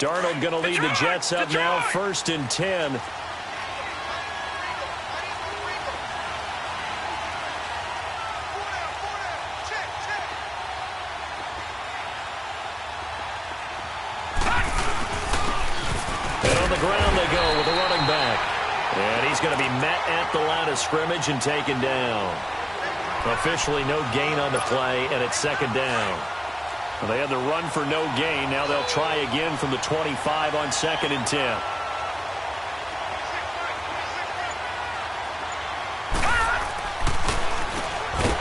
Darnold going to lead the Jets up now, 1st and 10. And on the ground they go with a running back. And he's going to be met at the line of scrimmage and taken down. Officially no gain on the play, and it's 2nd down. Well, they had the run for no gain. Now they'll try again from the 25 on 2nd and 10.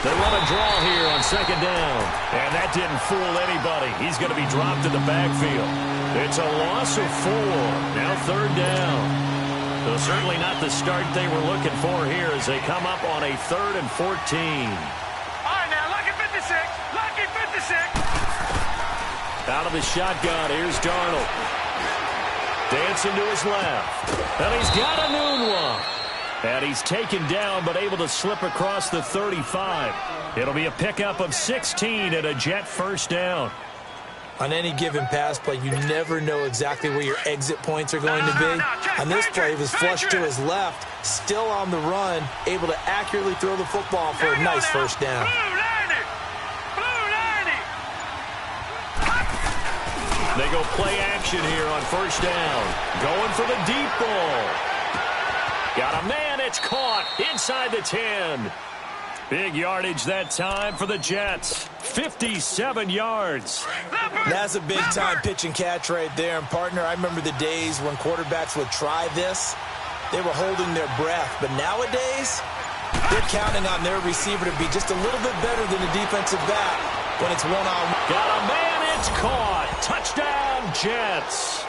They run a draw here on 2nd down. And that didn't fool anybody. He's going to be dropped in the backfield. It's a loss of 4. Now 3rd down. So certainly not the start they were looking for here as they come up on a 3rd and 14. All right, now, lucky 56. Lucky 56. Out of the shotgun, here's Darnold. Dancing to his left. And he's got a noon one. And he's taken down but able to slip across the 35. It'll be a pickup of 16 and a Jet 1st down. On any given pass play, you never know exactly where your exit points are going to be. On this play, he was flushed to his left, still on the run, able to accurately throw the football for a nice 1st down. They go play action here on 1st down. Going for the deep ball. Got a man, it's caught inside the 10. Big yardage that time for the Jets. 57 yards. That's a big-time pitch and catch right there. And, partner, I remember the days when quarterbacks would try this. They were holding their breath. But nowadays, they're counting on their receiver to be just a little bit better than the defensive back when it's one-on-one. Got a man, it's caught. Touchdown, Jets.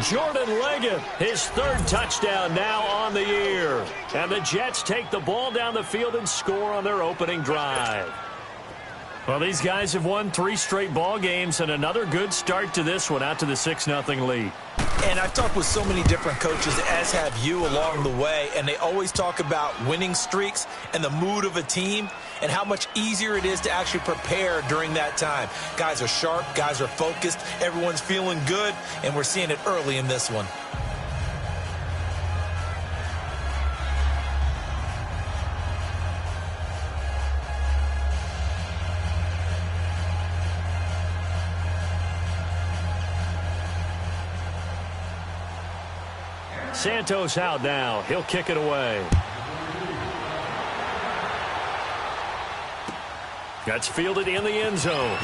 Jordan Leggett, his 3rd touchdown now on the year. And the Jets take the ball down the field and score on their opening drive. Well, these guys have won 3 straight ball games and another good start to this one out to the 6-0 lead. And I've talked with so many different coaches, as have you, along the way, and they always talk about winning streaks and the mood of a team and how much easier it is to actually prepare during that time. Guys are sharp, guys are focused, everyone's feeling good, and we're seeing it early in this one. Santos out now. He'll kick it away. That's fielded in the end zone.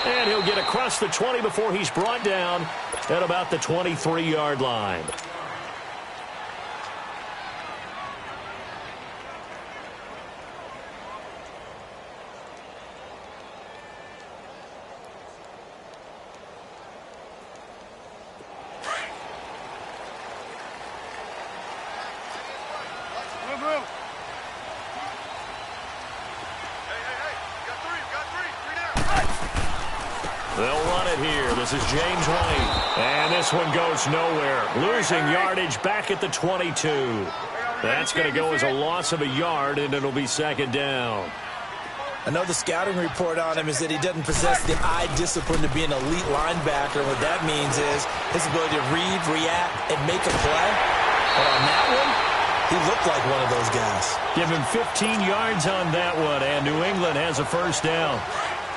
And he'll get across the 20 before he's brought down at about the 23-yard line. They'll run it here. This is James White. And this one goes nowhere. Losing yardage back at the 22. That's going to go as a loss of a yard, and it'll be 2nd down. I know the scouting report on him is that he doesn't possess the eye discipline to be an elite linebacker. What that means is his ability to read, react, and make a play. But on that one, he looked like one of those guys. Give him 15 yards on that one, and New England has a 1st down.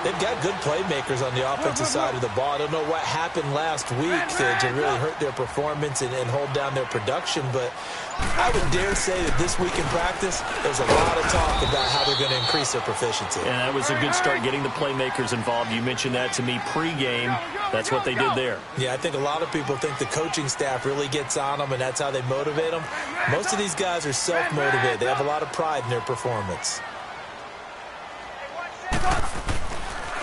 They've got good playmakers on the offensive side of the ball. I don't know what happened last week to really hurt their performance and hold down their production, but I would dare say that this week in practice, there's a lot of talk about how they're going to increase their proficiency. And that was a good start getting the playmakers involved. You mentioned that to me pregame. That's what they did there. Yeah, I think a lot of people think the coaching staff really gets on them, and that's how they motivate them. Most of these guys are self-motivated. They have a lot of pride in their performance.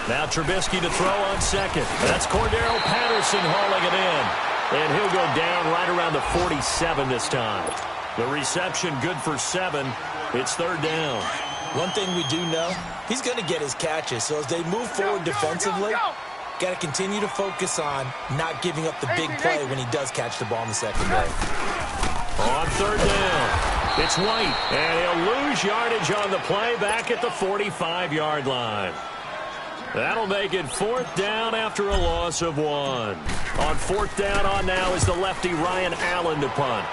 Now Trubisky to throw on 2nd. That's Cordero Patterson hauling it in. And he'll go down right around the 47 this time. The reception good for 7. It's 3rd down. One thing we do know, he's going to get his catches. So as they move forward defensively, got to continue to focus on not giving up the big play when he does catch the ball in the secondary. On 3rd down, it's White. And he'll lose yardage on the play back at the 45-yard line. That'll make it 4th down after a loss of 1. On 4th down, on now is the lefty Ryan Allen to punt.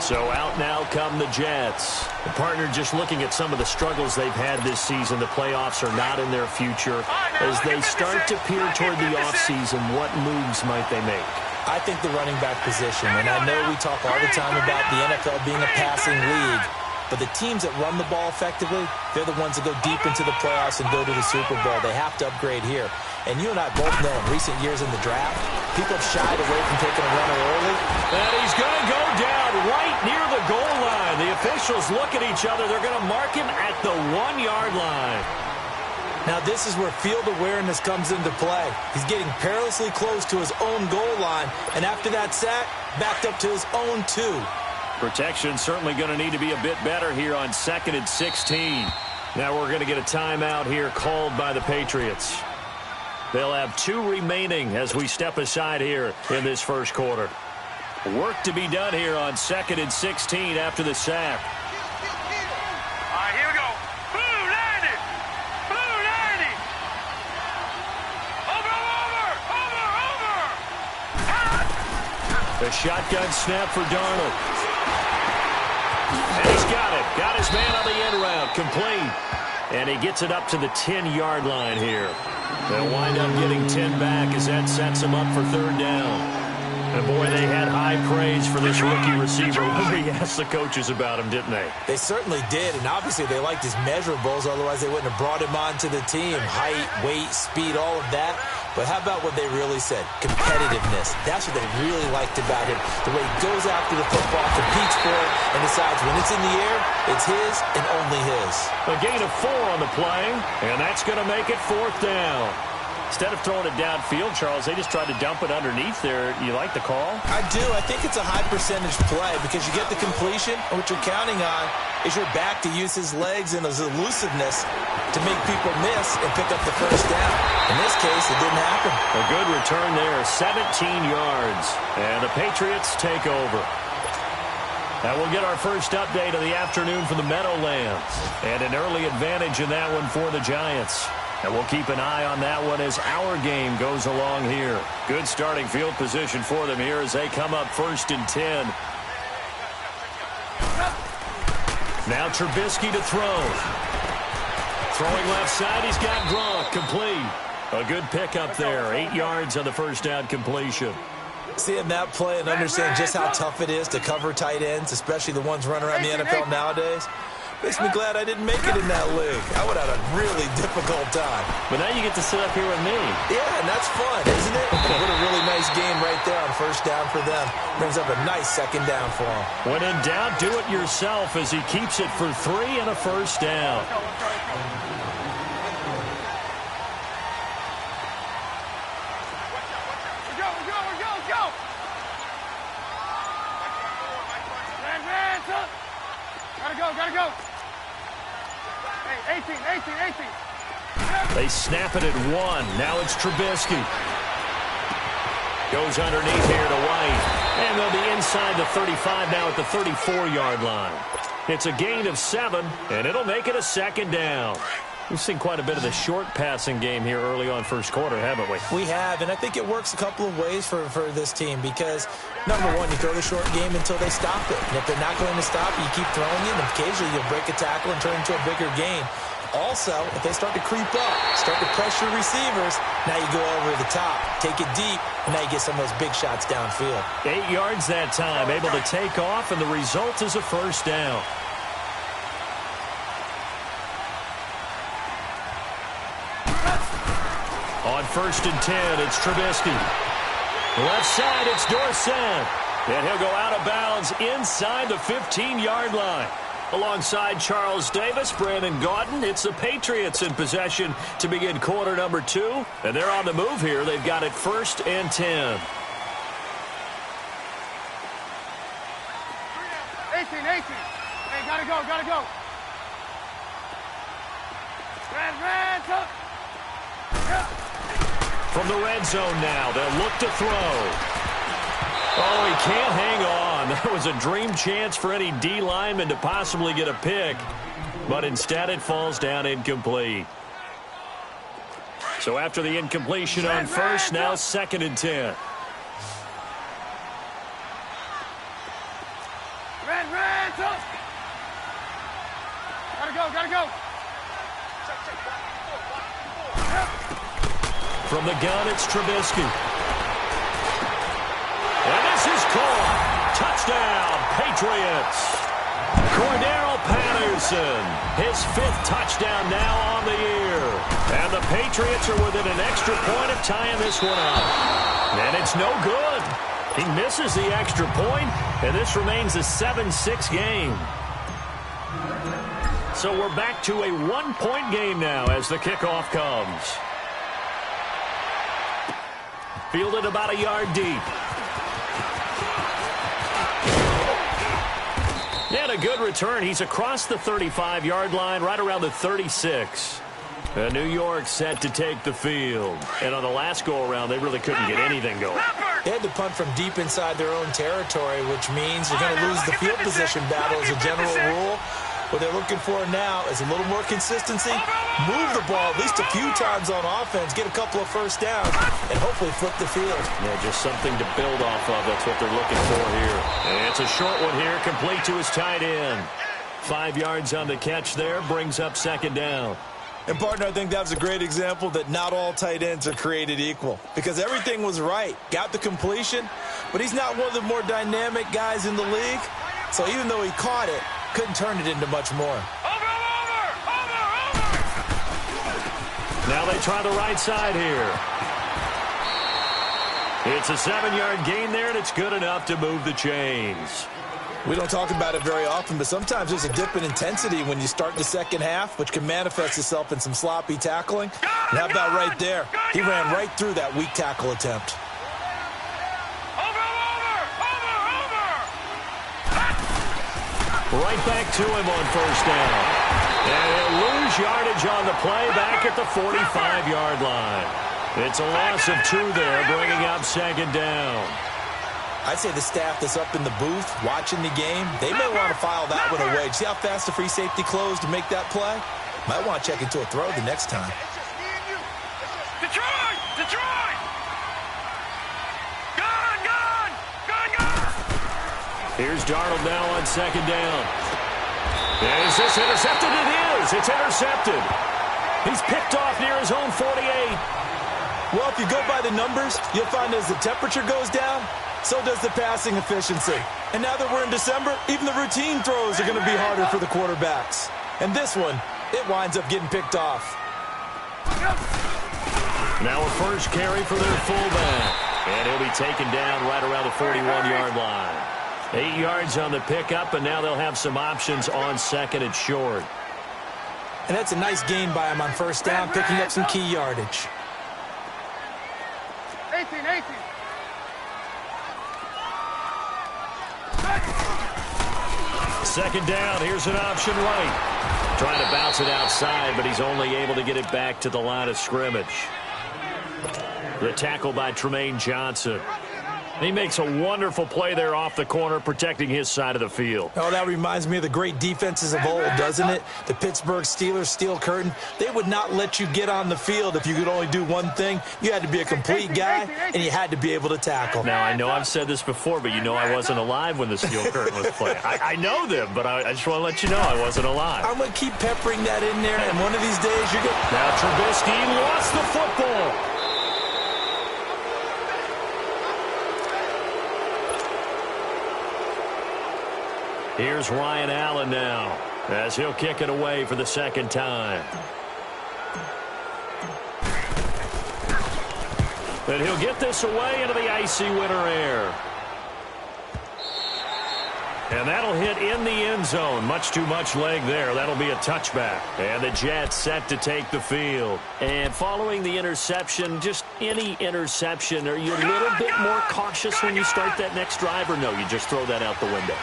So out now come the Jets. The partner just looking at some of the struggles they've had this season. The playoffs are not in their future. As they start to peer toward the offseason, what moves might they make? I think the running back position, and I know we talk all the time about the NFL being a passing league, but the teams that run the ball effectively, they're the ones that go deep into the playoffs and go to the Super Bowl. They have to upgrade here. And you and I both know in recent years in the draft, people have shied away from taking a runner early. And he's going to go down right near the goal line. The officials look at each other. They're going to mark him at the 1-yard line. Now this is where field awareness comes into play. He's getting perilously close to his own goal line, and after that sack, backed up to his own 2. Protection certainly going to need to be a bit better here on 2nd and 16. Now we're going to get a timeout here called by the Patriots. They'll have 2 remaining as we step aside here in this first quarter. Work to be done here on 2nd and 16 after the sack. All right, here we go. Blue 90. Blue 90. Over. The shotgun snap for Darnold. And he's got it. Got his man on the end route. Complete. And he gets it up to the 10-yard line here. They'll wind up getting 10 back as that sets him up for 3rd down. And, boy, they had high praise for this rookie receiver when we asked the coaches about him, didn't they? They certainly did, and obviously they liked his measurables, otherwise they wouldn't have brought him onto the team. Height, weight, speed, all of that. But how about what they really said? Competitiveness. That's what they really liked about him. The way he goes after the football, competes for it, and decides when it's in the air, it's his and only his. A gain of 4 on the play, and that's going to make it 4th down. Instead of throwing it downfield, Charles, they just tried to dump it underneath there. You like the call? I do. I think it's a high percentage play because you get the completion, and what you're counting on is your back to use his legs and his elusiveness to make people miss and pick up the first down. In this case, it didn't happen. A good return there, 17 yards. And the Patriots take over. Now we'll get our first update of the afternoon from the Meadowlands. And an early advantage in that one for the Giants. And we'll keep an eye on that one as our game goes along here. Good starting field position for them here as they come up 1st and 10. Now Trubisky to throw. Throwing left side, he's got Gronk, complete. A good pickup there, 8 yards on the first down completion. Seeing that play and understand just how tough it is to cover tight ends, especially the ones running around the NFL nowadays, makes me glad I didn't make it in that league. I would have had a really difficult time. But now you get to sit up here with me. Yeah, and that's fun, isn't it? What a really nice game right there on 1st down for them. Brings up a nice 2nd down for them. When in doubt, do it yourself as he keeps it for 3 and a first down. Gotta go. Hey, 18. They snap it at 1. Now it's Trubisky. Goes underneath here to White. And they'll be inside the 35 now at the 34-yard line. It's a gain of 7, and it'll make it a 2nd down. We've seen quite a bit of the short passing game here early on first quarter, haven't we? We have, and I think it works a couple of ways for this team because, number one, you throw the short game until they stop it. And if they're not going to stop it, you keep throwing it, and occasionally you'll break a tackle and turn into a bigger gain. Also, if they start to creep up, start to pressure receivers, now you go over the top, take it deep, and now you get some of those big shots downfield. 8 yards that time, able to take off, and the result is a first down. On 1st and 10, it's Trubisky. Left side, it's Dorsett. And he'll go out of bounds inside the 15-yard line. Alongside Charles Davis, Brandon Gaudin, it's the Patriots in possession to begin quarter number 2. And they're on the move here. They've got it 1st and 10. 18. Hey, gotta go. Red, up. From the red zone now, they'll look to throw. Oh, he can't hang on. That was a dream chance for any D lineman to possibly get a pick. But instead it falls down incomplete. So after the incompletion on first, now 2nd and 10. Red, tough. Gotta go. From the gun, it's Trubisky. And this is caught. Touchdown, Patriots. Cordero Patterson, his 5th touchdown now on the year. And the Patriots are within an extra point of tying this one up. And it's no good. He misses the extra point, and this remains a 7-6 game. So we're back to a 1-point game now as the kickoff comes. Fielded about a yard deep. And a good return. He's across the 35-yard line, right around the 36. New York set to take the field. And on the last go-around, they really couldn't get anything going. They had to punt from deep inside their own territory, which means you're going to lose the field position battle as a general rule. What they're looking for now is a little more consistency, move the ball at least a few times on offense, get a couple of first downs, and hopefully flip the field. Yeah, just something to build off of. That's what they're looking for here. And it's a short one here, complete to his tight end. 5 yards on the catch there, brings up 2nd down. And, partner, I think that was a great example that not all tight ends are created equal because everything was right. Got the completion, but he's not one of the more dynamic guys in the league. So even though he caught it, couldn't turn it into much more. Over. Now they try the right side here. It's a 7-yard gain there, and it's good enough to move the chains. We don't talk about it very often, but sometimes there's a dip in intensity when you start the second half, which can manifest itself in some sloppy tackling. And how about right there? He ran right through that weak tackle attempt. Right back to him on first down. And he'll lose yardage on the play back at the 45-yard line. It's a loss of 2 there, bringing up 2nd down. I'd say the staff that's up in the booth watching the game, they may want to file that one away. See how fast the free safety closed to make that play? Might want to check into a throw the next time. Detroit! Here's Darnold now on 2nd down. Is this intercepted? It is. It's intercepted. He's picked off near his own 48. Well, if you go by the numbers, you'll find as the temperature goes down, so does the passing efficiency. And now that we're in December, even the routine throws are going to be harder for the quarterbacks. And this one, it winds up getting picked off. Now a first carry for their fullback. And he'll be taken down right around the 41-yard line. 8 yards on the pickup, and now they'll have some options on 2nd and short. And that's a nice gain by him on first down, picking up some key yardage. 18. 2nd down, here's an option right. Trying to bounce it outside, but he's only able to get it back to the line of scrimmage. The tackle by Tremaine Johnson. He makes a wonderful play there off the corner, protecting his side of the field. Oh, that reminds me of the great defenses of old, doesn't it? The Pittsburgh Steelers, steel curtain. They would not let you get on the field if you could only do one thing. You had to be a complete guy, and you had to be able to tackle. Now, I know I've said this before, but you know I wasn't alive when the steel curtain was playing. I know them, but I just want to let you know I wasn't alive. I'm going to keep peppering that in there, and one of these days you're going to... Now Trubisky lost the football. Here's Ryan Allen now, as he'll kick it away for the 2nd time. And he'll get this away into the icy winter air. And that'll hit in the end zone. Much too much leg there. That'll be a touchback. And the Jets set to take the field. And following the interception, just any interception, are you a little bit more cautious when you start that next drive, or no, you just throw that out the window?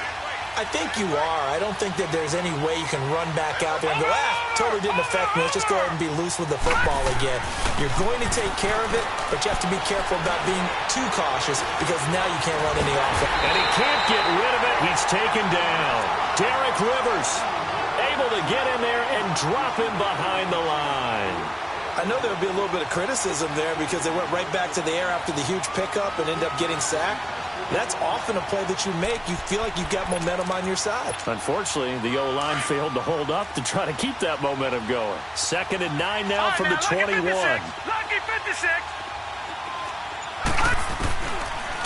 I think you are. I don't think that there's any way you can run back out there and go, totally didn't affect me. Let's just go ahead and be loose with the football again. You're going to take care of it, but you have to be careful about being too cautious because now you can't run any offense. And he can't get rid of it. He's taken down. Derek Rivers able to get in there and drop him behind the line. I know there'll be a little bit of criticism there because they went right back to the air after the huge pickup and ended up getting sacked. That's often a play that you make. You feel like you've got momentum on your side. Unfortunately, the O-line failed to hold up to try to keep that momentum going. 2nd and 9 now from the 21. Lucky 56.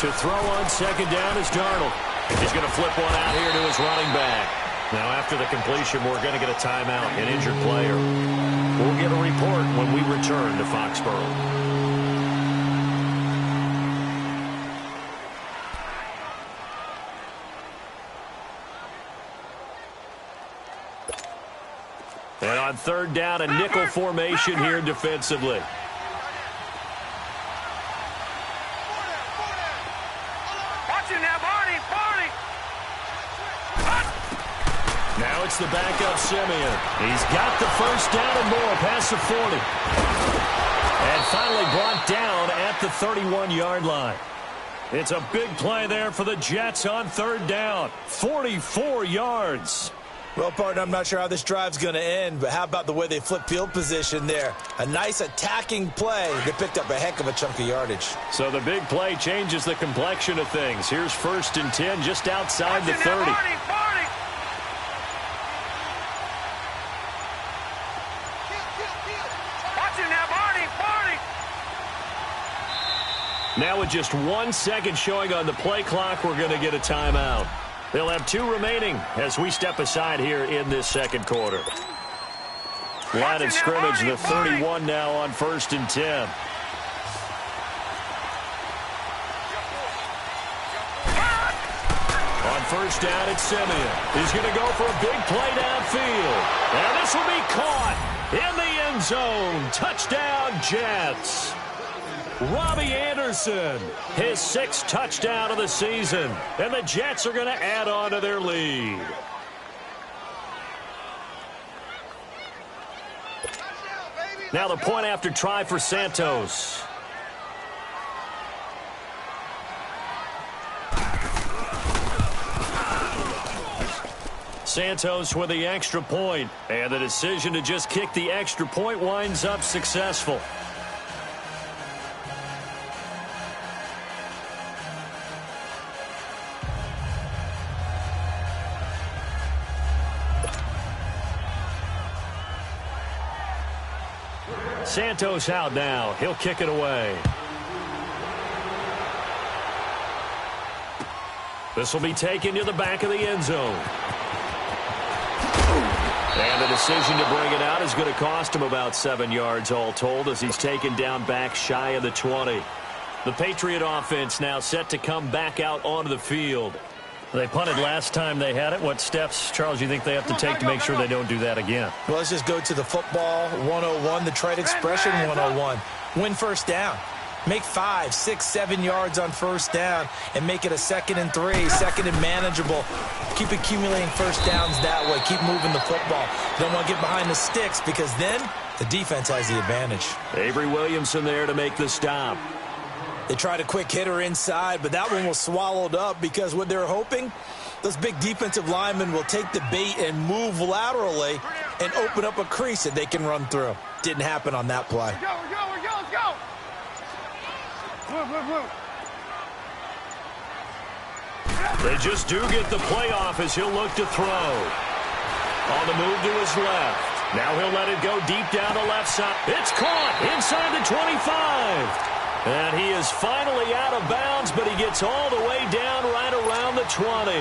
To throw on 2nd down is Darnold. He's going to flip one out here to his running back. Now, after the completion, we're going to get a timeout, an injured player. We'll get a report when we return to Foxborough. And on 3rd down, a nickel formation here defensively. Watch him now, Barney. Now it's the backup Simeon. He's got the 1st down and more past the 40. And finally brought down at the 31-yard line. It's a big play there for the Jets on 3rd down. 44 yards. Well, partner, I'm not sure how this drive's going to end, but how about the way they flip field position there? A nice attacking play that picked up a heck of a chunk of yardage. So the big play changes the complexion of things. Here's 1st and 10 just outside the 30. Now with just 1 second showing on the play clock, we're going to get a timeout. They'll have 2 remaining as we step aside here in this 2nd quarter. Line of scrimmage, the 31 now on 1st and 10. On 1st down, it's Simeon. He's going to go for a big play downfield. And this will be caught in the end zone. Touchdown, Jets. Robbie Anderson, his 6th touchdown of the season. And the Jets are going to add on to their lead. Now the point after try for Santos. Santos with the extra point. And the decision to just kick the extra point winds up successful. Santos out now. He'll kick it away. This will be taken to the back of the end zone. And the decision to bring it out is going to cost him about 7 yards all told as he's taken down back shy of the 20. The Patriot offense now set to come back out onto the field. They punted last time they had it. What steps, Charles, you think they have to take to make sure they don't do that again? Well, let's just go to the football 101, the trade expression 101. Win 1st down. Make 5, 6, 7 yards on 1st down and make it a 2nd and 3, 2nd and manageable. Keep accumulating 1st downs that way. Keep moving the football. You don't want to get behind the sticks because then the defense has the advantage. Avery Williamson there to make the stop. They tried a quick hitter inside, but that one was swallowed up because what they're hoping, those big defensive linemen will take the bait and move laterally and open up a crease that they can run through. Didn't happen on that play. Let's go. Move. They just do get the playoff as he'll look to throw. On the move to his left. Now he'll let it go deep down the left side. It's caught inside the 25. And he is finally out of bounds, but he gets all the way down right around the 20.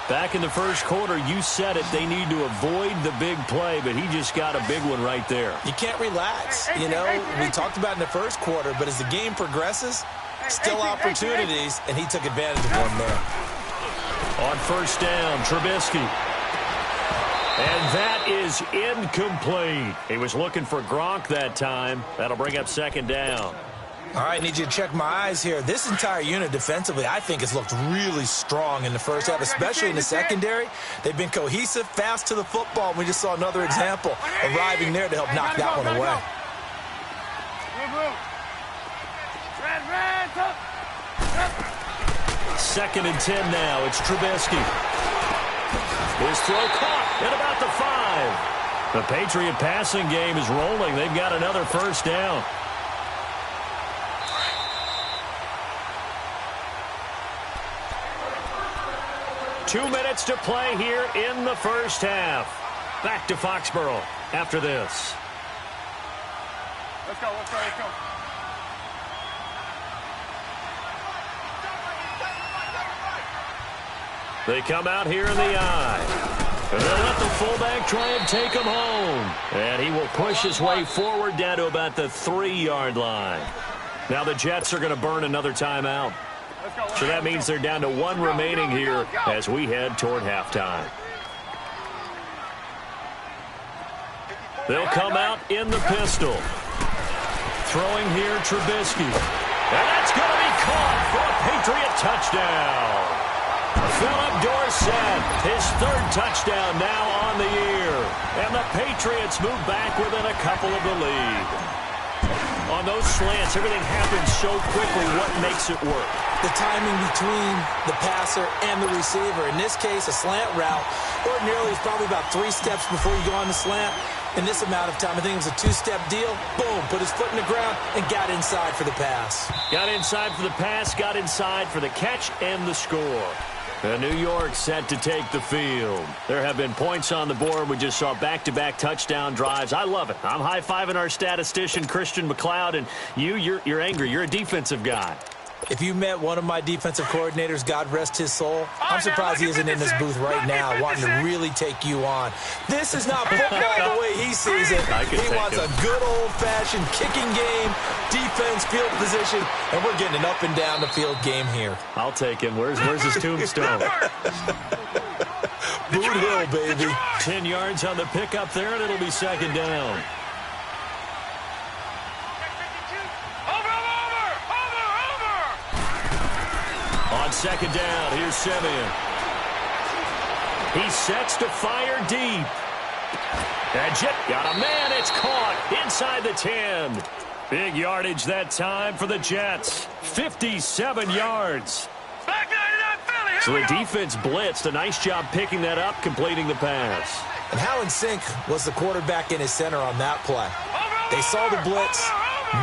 Back in the 1st quarter, you said it, they need to avoid the big play, but he just got a big one right there. You can't relax. You know, we talked about in the 1st quarter, but as the game progresses, still opportunities, and he took advantage of one there. On 1st down, Trubisky. And that is incomplete. He was looking for Gronk that time. That'll bring up 2nd down. All right, need you to check my eyes here. This entire unit defensively, I think, has looked really strong in the first half, especially in the secondary. They've been cohesive, fast to the football. We just saw another example arriving there to help knock that one away. Second and 10 now. It's Trubisky. His throw caught at about the 5. The Patriot passing game is rolling. They've got another first down. Two minutes to play here in the first half. Back to Foxborough after this. Let's go, let's go, let's go. They come out here in the eye. And they'll let the fullback try and take him home. And he will push his way forward down to about the 3-yard line. Now the Jets are going to burn another timeout. So that means they're down to 1 remaining here as we head toward halftime. They'll come out in the pistol. Throwing here, Trubisky. And that's going to be caught for a Patriot touchdown. Philip Dorsett, his 3rd touchdown now on the year. And the Patriots move back within a couple of the lead. On those slants, everything happens so quickly. What makes it work? The timing between the passer and the receiver. In this case, a slant route ordinarily is probably about 3 steps before you go on the slant. In this amount of time, I think it was a 2-step deal. Boom, put his foot in the ground and got inside for the pass. Got inside for the pass, got inside for the catch and the score. And New York set to take the field. There have been points on the board. We just saw back-to-back touchdown drives. I love it. I'm high-fiving our statistician, Christian McLeod, and you're angry. You're a defensive guy. If you met one of my defensive coordinators, God rest his soul, I'm surprised he isn't in this booth right now wanting to really take you on. This is not football the way he sees it. He wants a good old-fashioned kicking game, defense, field position, and we're getting an up and down the field game here. I'll take him. Where's his tombstone? Boot Hill, baby. 10 yards on the pickup there, and it'll be second down. On second down, here's Simeon. He sets to fire deep. And Jet got a man. It's caught inside the 10. Big yardage that time for the Jets. 57 yards. So the defense blitzed. A nice job picking that up, completing the pass. And how in sync was the quarterback in his center on that play? They saw the blitz,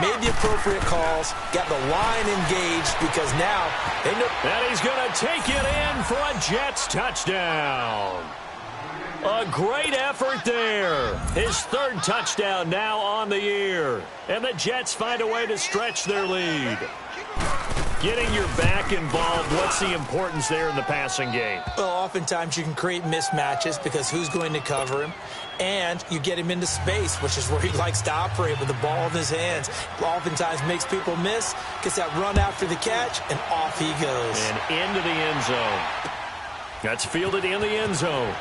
made the appropriate calls, got the line engaged because now they know. And he's going to take it in for a Jets touchdown. A great effort there. His 3rd touchdown now on the year. And the Jets find a way to stretch their lead. Getting your back involved, what's the importance there in the passing game? Well, oftentimes you can create mismatches because who's going to cover him? And you get him into space, which is where he likes to operate with the ball in his hands. Oftentimes makes people miss, gets that run after the catch, and off he goes. And into the end zone. That's fielded in the end zone.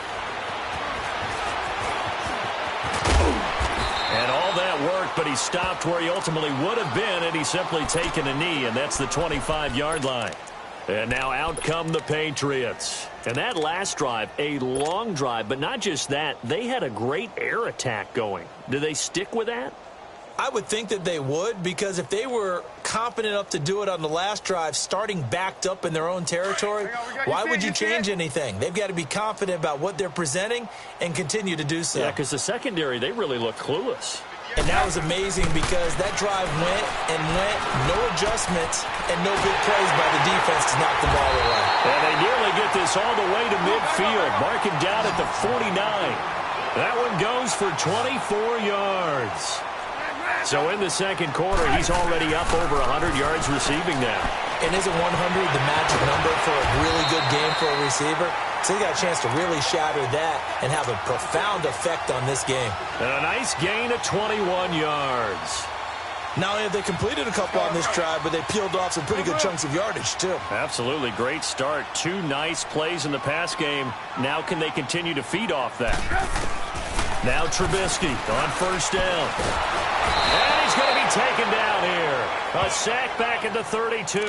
And all that worked, but he stopped where he ultimately would have been, and he's simply taken a knee, and that's the 25-yard line. And now out come the Patriots. And that last drive, a long drive, but not just that. They had a great air attack going. Do they stick with that? I would think that they would, because if they were confident enough to do it on the last drive, starting backed up in their own territory, why would you change anything? They've got to be confident about what they're presenting and continue to do so. Yeah, because the secondary, they really look clueless. And that was amazing because that drive went and went, no adjustments, and no big plays by the defense to knock the ball away. And they nearly get this all the way to midfield, marking down at the 49. That one goes for 24 yards. So in the second quarter, he's already up over 100 yards receiving now. And isn't 100 the magic number for a really good game for a receiver? So he got a chance to really shatter that and have a profound effect on this game. And a nice gain of 21 yards. Not only have they completed a couple on this drive, but they peeled off some pretty good chunks of yardage, too. Absolutely. Great start. 2 nice plays in the pass game. Now can they continue to feed off that? Now Trubisky on first down. And he's going to be taken down here. A sack back at the 32.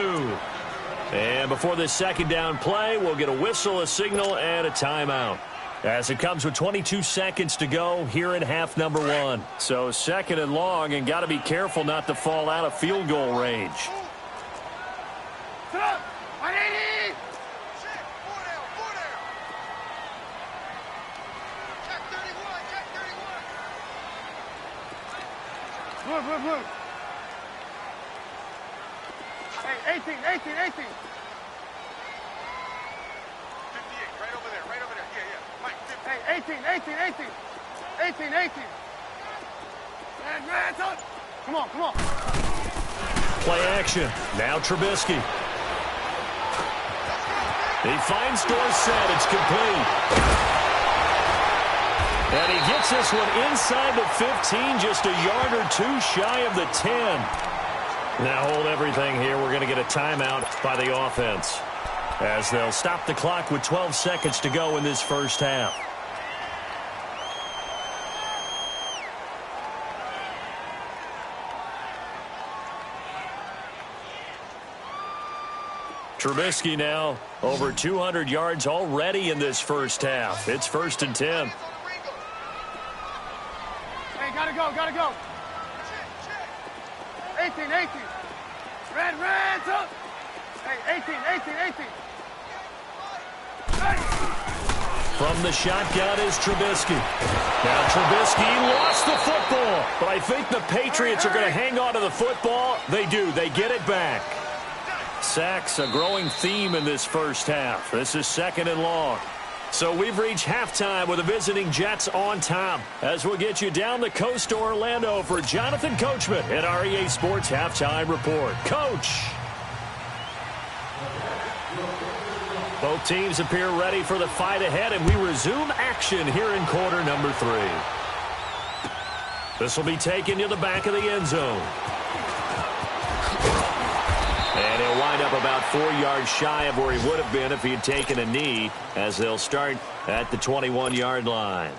And before this second down play, we'll get a whistle, a signal, and a timeout. As it comes with 22 seconds to go here in half number 1. So second and long, and got to be careful not to fall out of field goal range. Blue. Hey, 18. 58, right over there. Yeah. Mike, 50. Hey, 18. Man, come on. Play action. Now Trubisky. He finds Dorsett. It's complete. And he gets this one inside the 15, just a yard or two shy of the 10. Now hold everything here. We're going to get a timeout by the offense, as they'll stop the clock with 12 seconds to go in this first half. Trubisky now over 200 yards already in this first half. It's 1st and 10. Hey, gotta go. 18. Red, up. Hey, 18. From the shotgun is Trubisky. Now Trubisky lost the football, but I think the Patriots are going to hang on to the football. They do. They get it back. Sacks, a growing theme in this first half. This is second and long. So we've reached halftime with the visiting Jets on top, as we'll get you down the coast to Orlando for Jonathan Coachman at our EA Sports Halftime Report. Coach! Both teams appear ready for the fight ahead, and we resume action here in quarter number 3. This will be taken to the back of the end zone. And he'll wind up about 4 yards shy of where he would have been if he had taken a knee, as they'll start at the 21-yard line.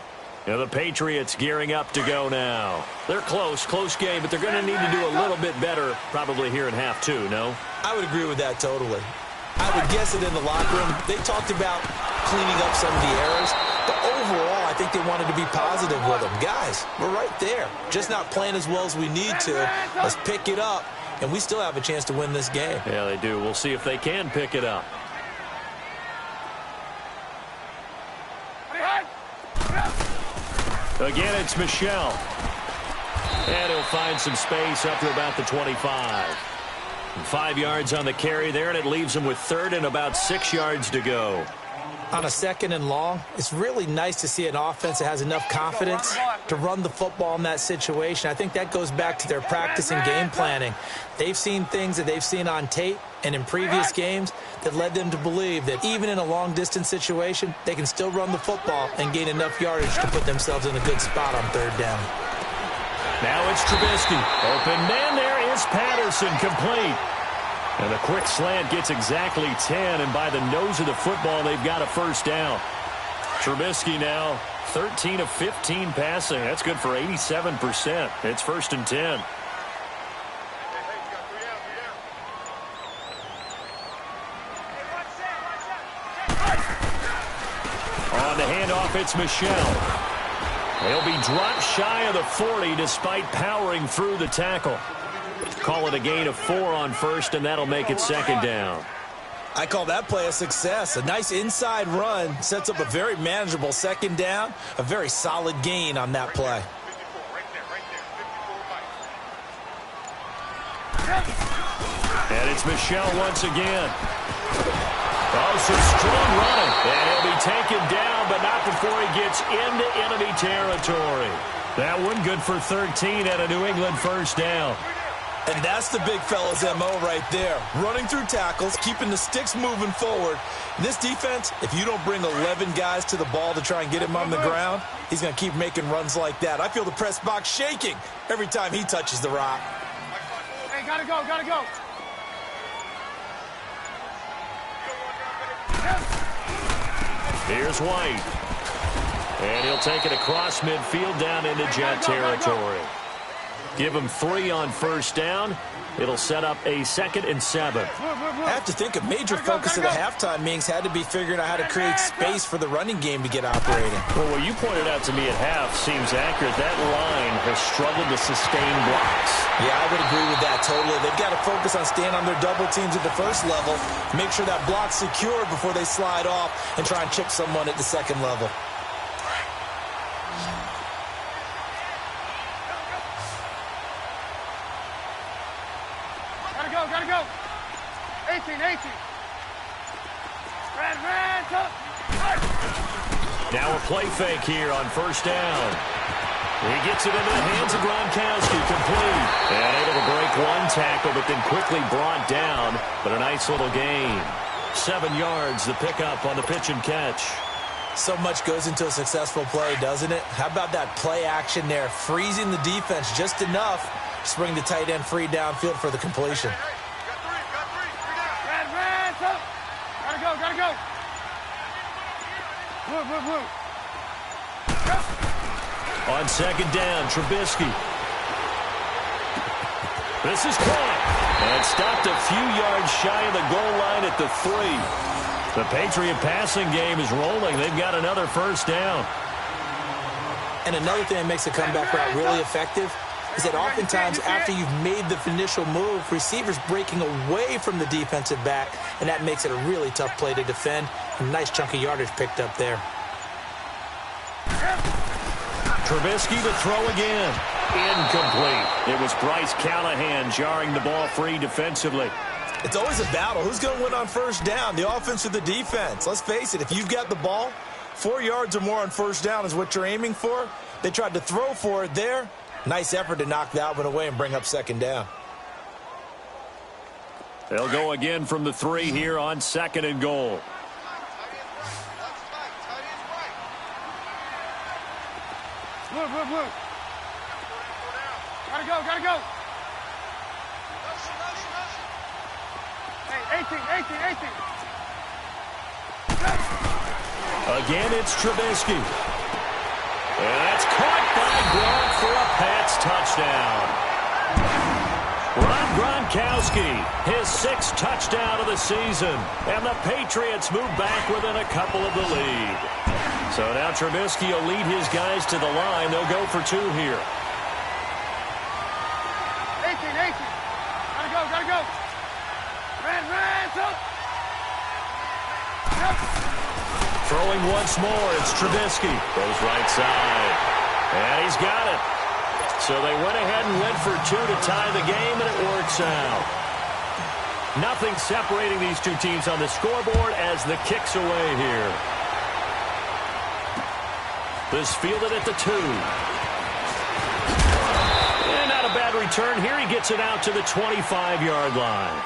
Now the Patriots gearing up to go now. They're close game, but they're going to need to do a little bit better probably here in half 2, no? I would agree with that totally. I would guess it in the locker room. They talked about cleaning up some of the errors, but overall, I think they wanted to be positive with them. Guys, we're right there. Just not playing as well as we need to. Let's pick it up, and we still have a chance to win this game. Yeah, they do. We'll see if they can pick it up. Again, it's Michel. And he'll find some space up to about the 25. 5 yards on the carry there, and it leaves him with 3rd and about 6 yards to go. On a second and long, it's really nice to see an offense that has enough confidence to run the football in that situation. I think that goes back to their practice and game planning. They've seen things that they've seen on tape and in previous games that led them to believe that even in a long-distance situation, they can still run the football and gain enough yardage to put themselves in a good spot on 3rd down. Now it's Trubisky. Open man there is Patterson, complete. And the quick slant gets exactly 10, and by the nose of the football, they've got a 1st down. Trubisky now 13 of 15 passing. That's good for 87%. It's 1st and 10. On the handoff, it's Michel. He'll be dropped shy of the 40 despite powering through the tackle. Call it a gain of 4 on 1st, and that'll make it 2nd down. I call that play a success. A nice inside run sets up a very manageable 2nd down. A very solid gain on that play. And it's Michel once again. Oh, some strong running. And he'll be taken down, but not before he gets into enemy territory. That one good for 13 and a New England 1st down. And that's the big fella's MO right there. Running through tackles, keeping the sticks moving forward. This defense, if you don't bring 11 guys to the ball to try and get him on the ground, he's going to keep making runs like that. I feel the press box shaking every time he touches the rock. Hey, gotta go. Here's White. And he'll take it across midfield down into Jet territory. Give him 3 on first down. It'll set up a 2nd and 7. I have to think a major focus of the halftime meetings had to be figuring out how to create space for the running game to get operating. Well, what you pointed out to me at half seems accurate. That line has struggled to sustain blocks. Yeah, I would agree with that totally. They've got to focus on staying on their double teams at the first level, make sure that block's secure before they slide off and try and chip someone at the second level. Gotta go. 18. Red, up. Now a play fake here on first down. He gets it into the hands of Gronkowski, complete. And able to break one tackle, but then quickly brought down. But a nice little gain. 7 yards, the pickup on the pitch and catch. So much goes into a successful play, doesn't it? How about that play action there, freezing the defense just enough to bring the tight end free downfield for the completion. Gotta go. Blue. On second down, Trubisky. This is caught. And stopped a few yards shy of the goal line at the 3. The Patriot passing game is rolling. They've got another first down. And another thing that makes the comeback route really effective is that oftentimes after you've made the initial move, receivers breaking away from the defensive back, and that makes it a really tough play to defend. A nice chunk of yardage picked up there. Trubisky to throw again. Incomplete. It was Bryce Callahan jarring the ball free defensively. It's always a battle. Who's going to win on first down, the offense or the defense? Let's face it, if you've got the ball, 4 yards or more on first down is what you're aiming for. They tried to throw for it there. Nice effort to knock that one away and bring up second down. They'll go again from the 3 here on 2nd and goal. Blue. Gotta go. Hey, 18. Again, it's Trubisky. And that's caught by Gronk for a Pats touchdown. Rob Gronkowski, his 6th touchdown of the season. And the Patriots move back within a couple of the lead. So now Trubisky will lead his guys to the line. They'll go for 2 here. 18. Gotta go. Red, up. Throwing once more, it's Trubisky. Goes right side. And he's got it. So they went ahead and went for 2 to tie the game, and it works out. Nothing separating these two teams on the scoreboard as the kick's away here. This fielded at the 2. And not a bad return. Here he gets it out to the 25-yard line.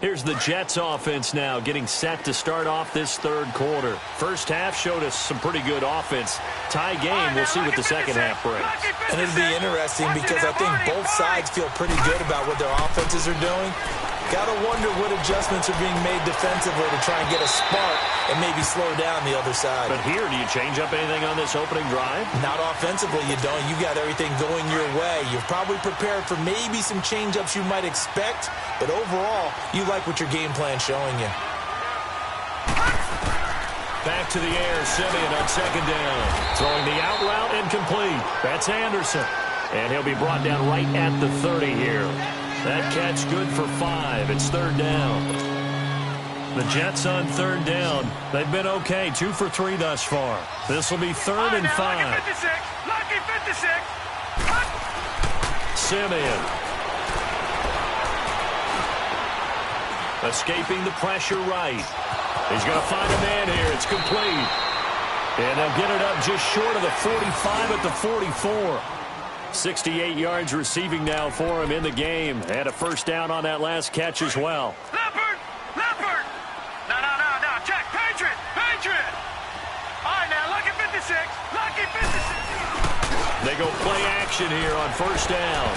Here's the Jets offense now getting set to start off this 3rd quarter. First half showed us some pretty good offense. Tie game, we'll see what the second half brings. And it'll be interesting because I think both sides feel pretty good about what their offenses are doing. Gotta wonder what adjustments are being made defensively to try and get a spark and maybe slow down the other side. But here, do you change up anything on this opening drive? Not offensively, you don't. You got everything going your way. You're probably prepared for maybe some change-ups you might expect, but overall, you like what your game plan's showing you. Back to the air, Simeon on second down. Throwing the out route incomplete. That's Anderson. And he'll be brought down right at the 30 here. That catch good for 5. It's 3rd down. The Jets on 3rd down. They've been okay. 2 for 3 thus far. This will be 3rd and 5. Lucky 56. Simeon. Escaping the pressure right. He's going to find a man here. It's complete. And they'll get it up just short of the 45 at the 44. 68 yards receiving now for him in the game. Had a first down on that last catch as well. Leopard! No, Jack, Patriot! All right, now, lucky 56. They go play action here on first down.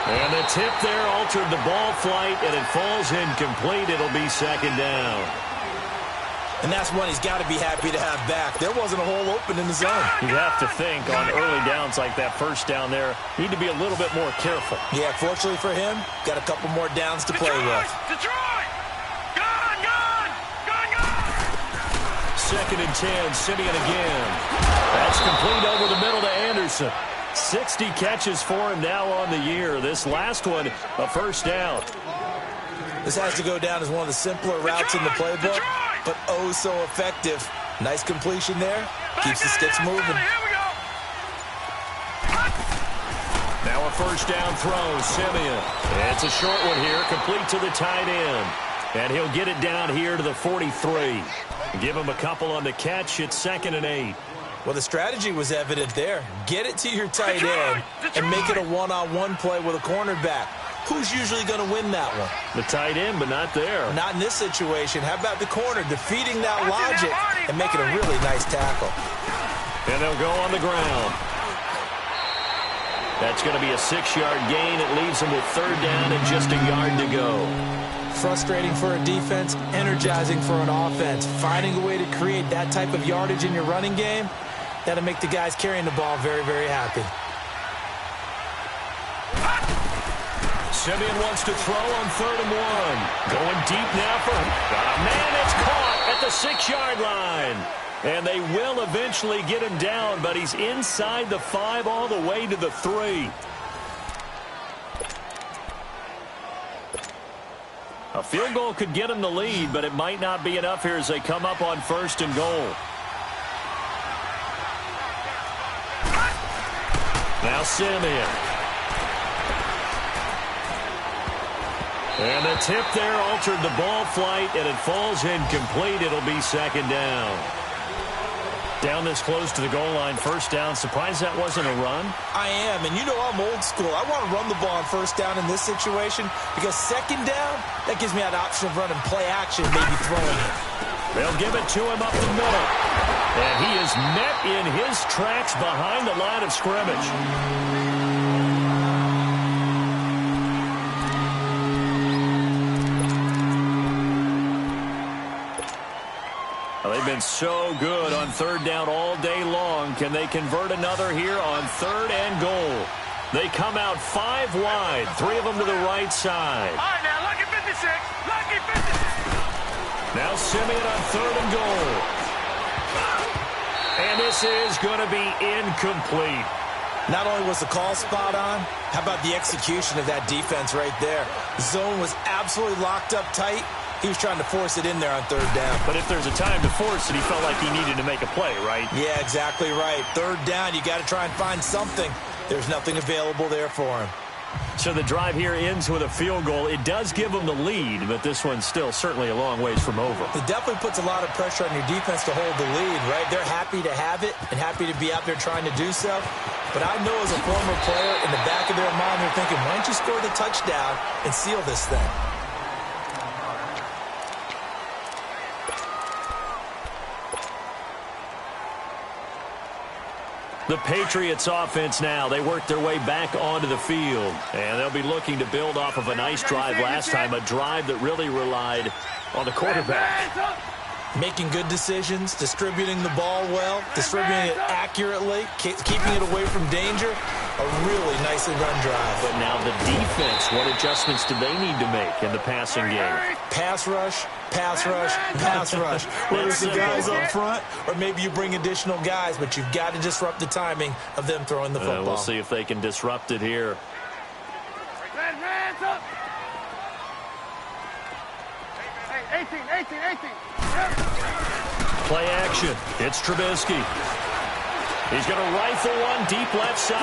And the tip there altered the ball flight, and it falls incomplete. It'll be second down. And that's one he's got to be happy to have back. There wasn't a hole open in the zone. You have to think on early downs like that first down there, need to be a little bit more careful. Yeah, fortunately for him, got a couple more downs to play with. Detroit! Gone, gone! Gone, gone! Second and 10, Simeon again. That's complete over the middle to Anderson. 60 catches for him now on the year. This last one, a first down. This has to go down as one of the simpler routes in the playbook, but oh so effective. Nice completion there. Keeps the sticks moving. Here we go. Now a first down throw, Simeon. It's a short one here, complete to the tight end. And he'll get it down here to the 43. Give him a couple on the catch. It's second and 8. Well, the strategy was evident there. Get it to your tight end and make it a one-on-one play with a cornerback. Who's usually going to win that one? The tight end, but not there. Not in this situation. How about the corner defeating that logic and making a really nice tackle? And they'll go on the ground. That's going to be a 6-yard gain. It leaves them with third down and just a yard to go. Frustrating for a defense, energizing for an offense. Finding a way to create that type of yardage in your running game, that'll make the guys carrying the ball very, very happy. Simeon wants to throw on 3rd and 1. Going deep now for him. Man, it's caught at the 6-yard line. And they will eventually get him down, but he's inside the 5 all the way to the 3. A field goal could get him the lead, but it might not be enough here as they come up on 1st and goal. Now Simeon. And the tip there altered the ball flight, and it falls incomplete. It'll be second down. Down this close to the goal line, first down. Surprised that wasn't a run? I am, and you know I'm old school. I want to run the ball on first down in this situation because second down, that gives me that option of running play action, maybe throwing it. They'll give it to him up the middle. And he is met in his tracks behind the line of scrimmage. They've been so good on third down all day long. Can they convert another here on 3rd and goal? They come out 5 wide, 3 of them to the right side. All right, now, lucky 56. Lucky 56. Now Simeon on 3rd and goal. And this is going to be incomplete. Not only was the call spot on, how about the execution of that defense right there? Zone was absolutely locked up tight. He was trying to force it in there on 3rd down. But if there's a time to force it, he felt like he needed to make a play, right? Yeah, exactly right. 3rd down, you got to try and find something. There's nothing available there for him. So the drive here ends with a field goal. It does give them the lead, but this one's still certainly a long ways from over. It definitely puts a lot of pressure on your defense to hold the lead, right? They're happy to have it and happy to be out there trying to do so. But I know as a former player, in the back of their mind, they're thinking, why don't you score the touchdown and seal this thing? The Patriots offense now, they work their way back onto the field. And they'll be looking to build off of a nice drive last time, a drive that really relied on the quarterback. Making good decisions, distributing the ball well, distributing it accurately, keeping it away from danger. A really nicely run drive. But now the defense, what adjustments do they need to make in the passing game? Pass rush, pass rush, pass rush. Whether it's the guys up front or maybe you bring additional guys, but you've got to disrupt the timing of them throwing the football. We'll see if they can disrupt it here. Hands up. 18. Play action. It's Trubisky. He's going to rifle one deep left side.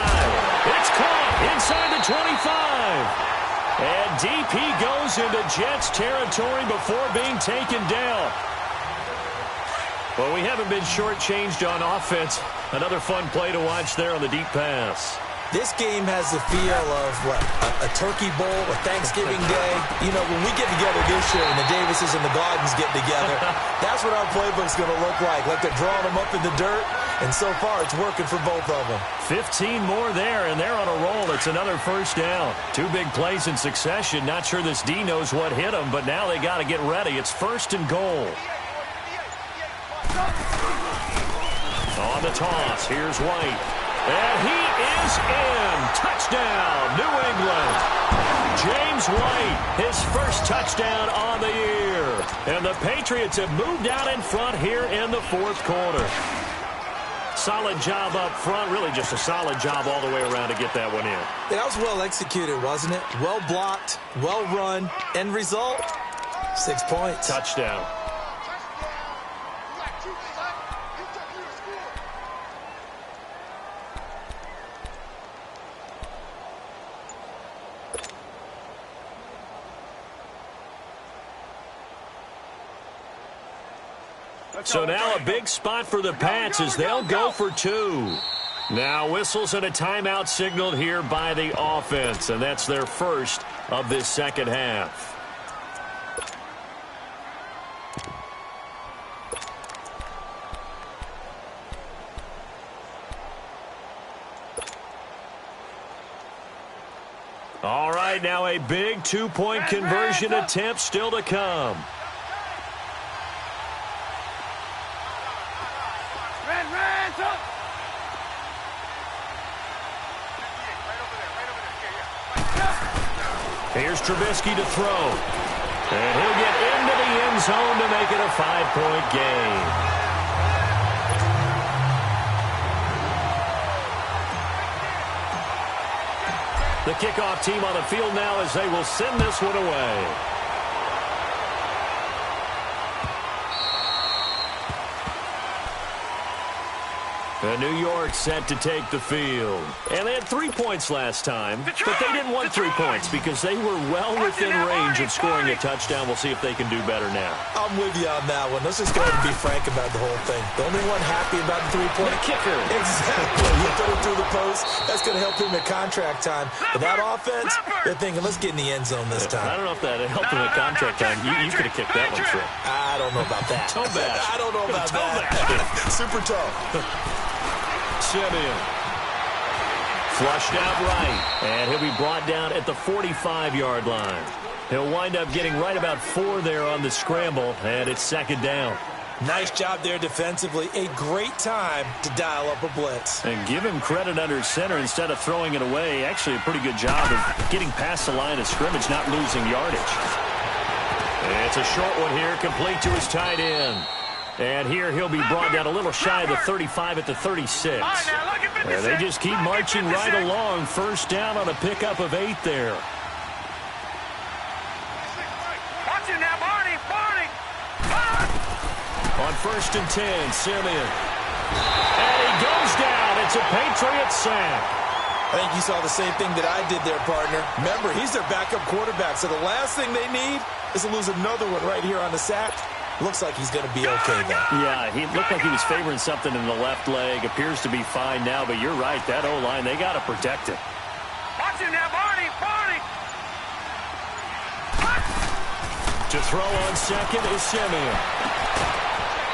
It's caught inside the 25. And DP goes into Jets territory before being taken down. Well, we haven't been shortchanged on offense. Another fun play to watch there on the deep pass. This game has the feel of, what, a turkey bowl, a Thanksgiving day. You know, when we get together this year and the Davises and the Gardens get together, that's what our playbook's going to look like they're drawing them up in the dirt And so far, it's working for both of them. 15 more there, and they're on a roll. It's another first down. 2 big plays in succession. Not sure this D knows what hit them, but now they got to get ready. It's first and goal. On the toss, here's White. And he is in. Touchdown, New England. James White, his first touchdown on the year. And the Patriots have moved out in front here in the fourth quarter. Solid job up front, really just a solid job all the way around to get that one in. Yeah, that was well executed, wasn't it? Well blocked, well run. End result, 6 points. Touchdown. So now a big spot for the Pats as they'll go for 2. Now whistles and a timeout signaled here by the offense, and that's their first of this second half. All right, now a big 2-point conversion attempt still to come. Here's Trubisky to throw. And he'll get into the end zone to make it a 5-point game. The kickoff team on the field now as they will send this one away. And New York set to take the field. And they had 3 points last time, but they didn't want 3 points because they were well within range of scoring a touchdown. We'll see if they can do better now. I'm with you on that one. Let's just go ahead and be frank about the whole thing. The only one happy about the 3-point kicker. Exactly. You put it through the post. That's going to help him at contract time. But that offense, they're thinking, let's get in the end zone this time. I don't know if that helped him at contract time. You could have kicked that one through. I don't know about that. Toe bash. I don't know about that. Super toe. Simeon. Flushed out right. And he'll be brought down at the 45-yard line. He'll wind up getting right about 4 there on the scramble, and it's second down. Nice job there defensively. A great time to dial up a blitz. And give him credit under center instead of throwing it away. Actually a pretty good job of getting past the line of scrimmage, not losing yardage. It's a short one here, complete to his tight end. And here he'll be brought down a little shy of the 35 at the 36. And they just keep marching right along. First down on a pickup of 8 there. Watch it now, Barney. On first and 10, Simeon. And he goes down. It's a Patriot sack. I think you saw the same thing that I did there, partner. Remember, he's their backup quarterback, so the last thing they need is to lose another one right here on the sack. Looks like he's going to be okay, though. Yeah, he looked like he was favoring something in the left leg. Appears to be fine now, but you're right. That O-line, they got to protect it. Watch it now, Barney. To throw on second is Simeon.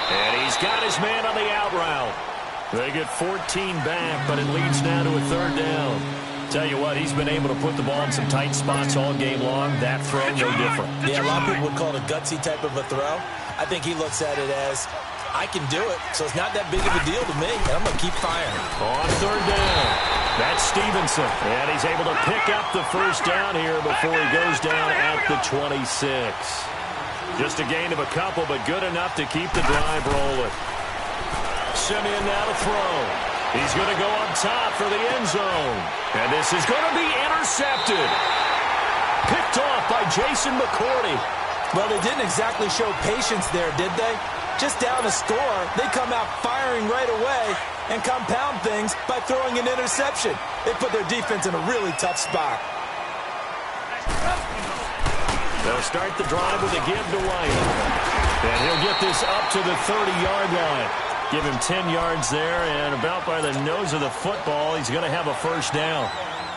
And he's got his man on the out route. They get 14 back, but it leads now to a third down. Tell you what, he's been able to put the ball in some tight spots all game long. That throw, no different. Yeah, a lot of people would call it a gutsy type of a throw. I think he looks at it as, I can do it, so it's not that big of a deal to me, and I'm going to keep firing. On third down, that's Stevenson. And he's able to pick up the first down here before he goes down at the 26. Just a gain of a couple, but good enough to keep the drive rolling. Simeon now to throw. He's going to go up top for the end zone. And this is going to be intercepted. Picked off by Jason McCourty. Well, they didn't exactly show patience there, did they? Just down a score, they come out firing right away and compound things by throwing an interception. They put their defense in a really tough spot. They'll start the drive with a give to White. And he'll get this up to the 30-yard line. Give him 10 yards there, and about by the nose of the football, he's going to have a first down.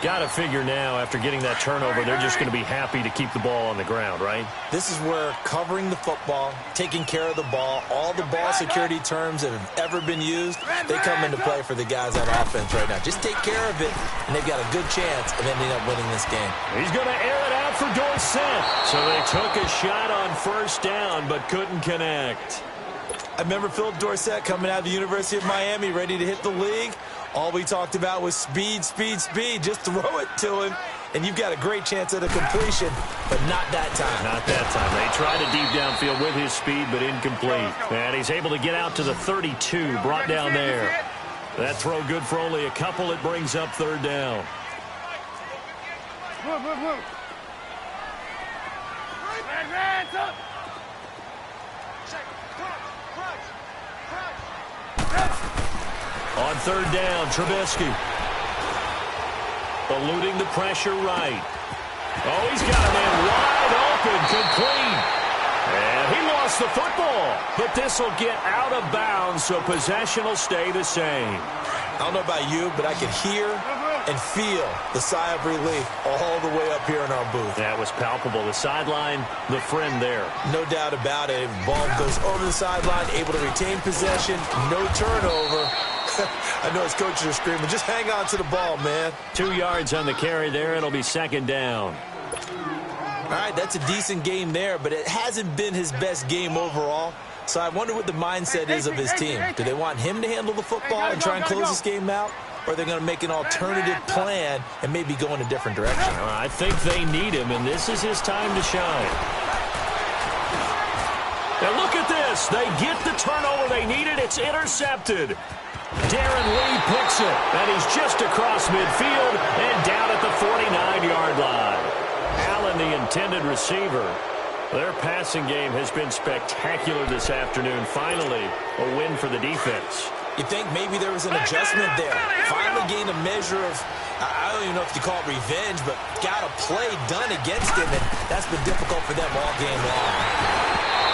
Got to figure now, after getting that turnover, they're just going to be happy to keep the ball on the ground, right? This is where covering the football, taking care of the ball, all the ball security terms that have ever been used, they come into play for the guys on offense right now. Just take care of it, and they've got a good chance of ending up winning this game. He's going to air it out for Dorsett. So they took a shot on first down, but couldn't connect. I remember Philip Dorsett coming out of the University of Miami, ready to hit the league. All we talked about was speed, speed, speed. Just throw it to him, and you've got a great chance at a completion, but not that time. Not that time. They tried a deep downfield with his speed, but incomplete. And he's able to get out to the 32, brought down there. That throw good for only a couple. It brings up third down. Move, move, move. Hands up. On third down, Trubisky. Eluding the pressure right. Oh, he's got a man wide open, complete. And he lost the football. But this will get out of bounds, so possession will stay the same. I don't know about you, but I could hear and feel the sigh of relief all the way up here in our booth. That was palpable. The sideline, the friend there. No doubt about it. Ball goes over the sideline, able to retain possession, no turnover. I know his coaches are screaming, just hang on to the ball, man. 2 yards on the carry there. It'll be second down. All right, that's a decent game there, but it hasn't been his best game overall. So I wonder what the mindset is of his team. Do they want him to handle the football and try and close this game out? Or are they going to make an alternative plan and maybe go in a different direction? I think they need him, and this is his time to shine. And look at this. They get the turnover they needed. It's intercepted. Darren Lee picks it, and he's just across midfield and down at the 49-yard line. Allen, the intended receiver. Their passing game has been spectacular this afternoon. Finally, a win for the defense. You think maybe there was an adjustment there. Finally gained a measure of, I don't even know if you call it revenge, but got a play done against him, and that's been difficult for them all game long.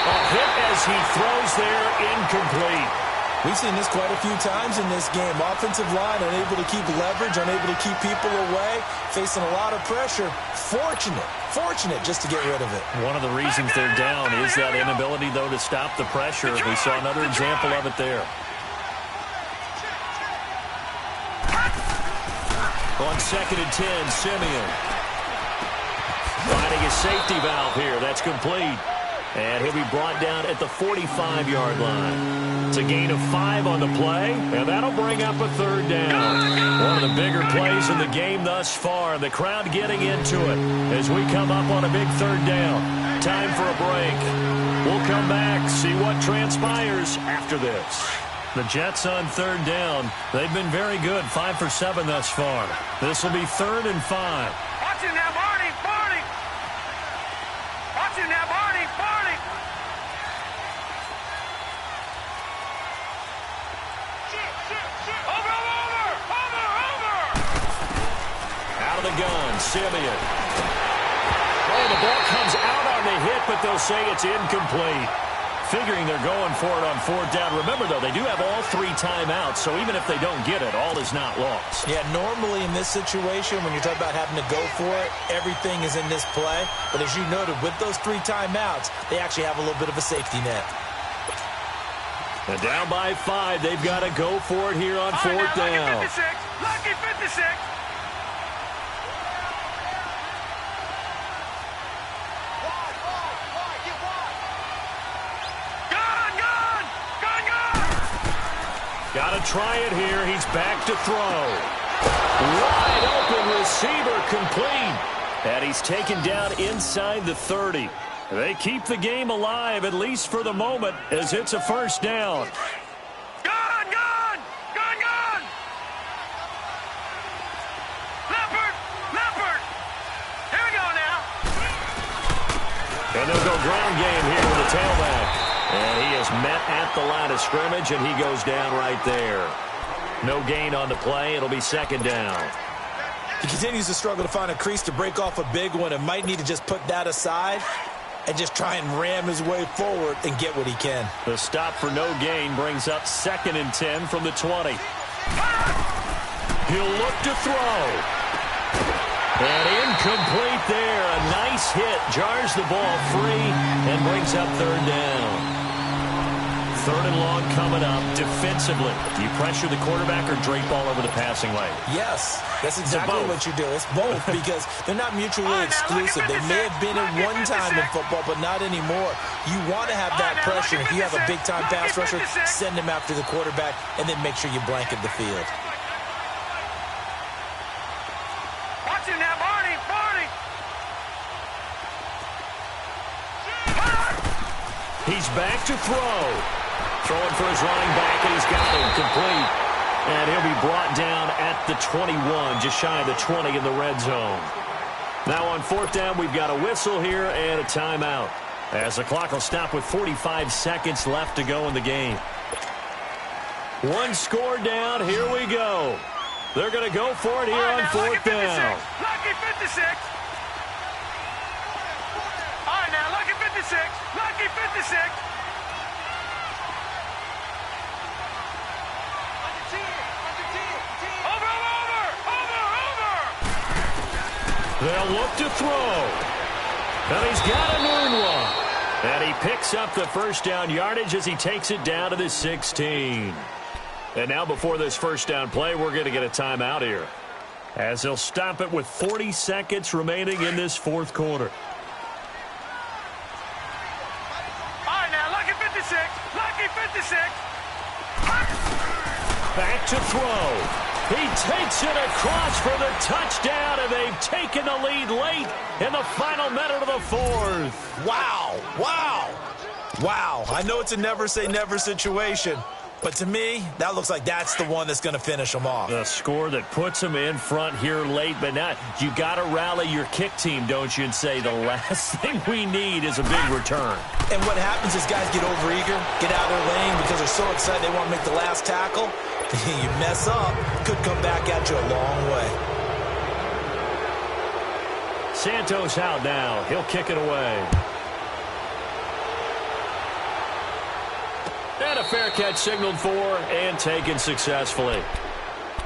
A hit as he throws there, incomplete. We've seen this quite a few times in this game. Offensive line unable to keep leverage, unable to keep people away, facing a lot of pressure. Fortunate just to get rid of it. One of the reasons they're down is that inability, though, to stop the pressure. We saw another example of it there. On 2nd and 10, Simeon. Finding his safety valve here. That's complete. And he'll be brought down at the 45-yard line. It's a gain of 5 on the play, and that'll bring up a third down. One of the bigger plays in the game thus far. The crowd getting into it as we come up on a big third down. Time for a break. We'll come back, see what transpires after this. The Jets on third down. They've been very good, 5 for 7 thus far. This will be 3rd and 5. Watch it now, Barney. Watch it now, Barney. Out of the gun, Simeon. Oh, the ball comes out on the hit, but they'll say it's incomplete. Figuring they're going for it on 4th down. Remember, though, they do have all 3 timeouts, so even if they don't get it, all is not lost. Yeah, normally in this situation, when you're talking about having to go for it, everything is in this play. But as you noted, with those 3 timeouts, they actually have a little bit of a safety net. And down by 5, they've got to go for it here on 4th down. Lucky 56. Got to try it here. He's back to throw. Wide open receiver, complete. And he's taken down inside the 30. They keep the game alive, at least for the moment, as it's a 1st down. Gone! Leopard! Here we go now. And they'll go ground game here with the tailback. And he is met at the line of scrimmage, and he goes down right there. No gain on the play. It'll be 2nd down. He continues to struggle to find a crease to break off a big one and might need to just put that aside and just try and ram his way forward and get what he can. The stop for no gain brings up 2nd and 10 from the 20. He'll look to throw. And incomplete there. A nice hit. Jars the ball free and brings up third down. Third and long coming up defensively. Do you pressure the quarterback or drape all over the passing lane? Yes, that's exactly what you do. It's both because they're not mutually exclusive. They may have been at one time in football, but not anymore. You want to have that pressure. If you have a big-time pass rusher, send him after the quarterback, and then make sure you blanket the field. Watch him now, Barney. He's back to throw. Throwing for his running back, and he's got him complete. And he'll be brought down at the 21, just shy of the 20 in the red zone. Now on fourth down, we've got a whistle here and a timeout, as the clock will stop with 45 seconds left to go in the game. One score down. Here we go. They're going to go for it here on fourth down. Lucky 56. All right, now, lucky 56. Lucky 56. They'll look to throw. And he's got a new one. And he picks up the first down yardage as he takes it down to the 16. And now before this first down play, we're going to get a timeout here, as they'll stop it with 40 seconds remaining in this fourth quarter. All right, now, lucky 56. Lucky 56. Back to throw. He takes it across for the touchdown, and they've taken the lead late in the final minute of the fourth. Wow. I know it's a never-say-never situation, but to me, that looks like that's the one that's going to finish them off. The score that puts them in front here late, but now you got to rally your kick team, don't you, and say the last thing we need is a big return. And what happens is guys get overeager, get out of their lane because they're so excited they want to make the last tackle. You mess up, could come back at you a long way. Santos out now. He'll kick it away. And a fair catch signaled for and taken successfully.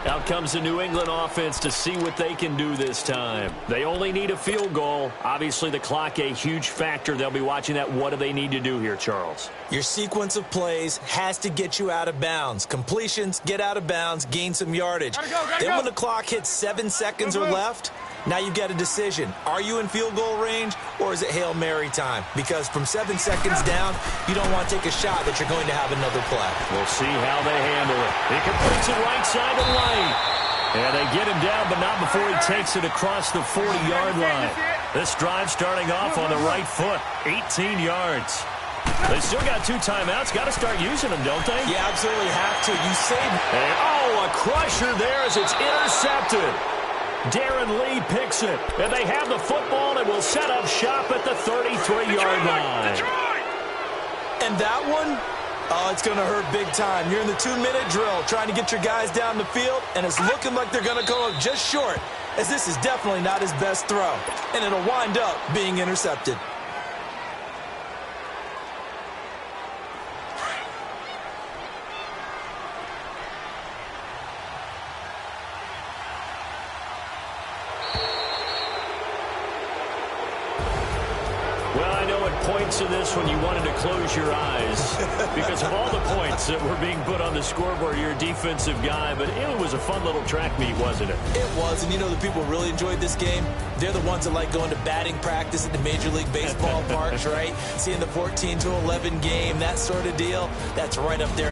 Out comes the New England offense to see what they can do this time. They only need a field goal. Obviously, the clock a huge factor. They'll be watching that. What do they need to do here, Charles? Your sequence of plays has to get you out of bounds. Completions, get out of bounds, gain some yardage. Then when the clock hits 7 seconds or left, now you get a decision. Are you in field goal range, or is it Hail Mary time? Because from 7 seconds down, you don't want to take a shot that you're going to have another play. We'll see how they handle it. He completes it right side to right. And they get him down, but not before he takes it across the 40-yard line. This drive starting off on the right foot, 18 yards. They still got 2 timeouts. Got to start using them, don't they? You absolutely have to. You save. And, a crusher there as it's intercepted. Darren Lee picks it. And they have the football and will set up shop at the 33-yard line. And that one? Oh, it's going to hurt big time. You're in the 2-minute drill trying to get your guys down the field, and it's looking like they're going to come up just short, as this is definitely not his best throw, and it'll wind up being intercepted. Points in this when you wanted to close your eyes because of all the points that were being put on the scoreboard. You're a defensive guy, but it was a fun little track meet, wasn't it? It was, and you know the people really enjoyed this game? They're the ones that like going to batting practice at the Major League Baseball parks, right? Seeing the 14-11 game, that sort of deal, that's right up there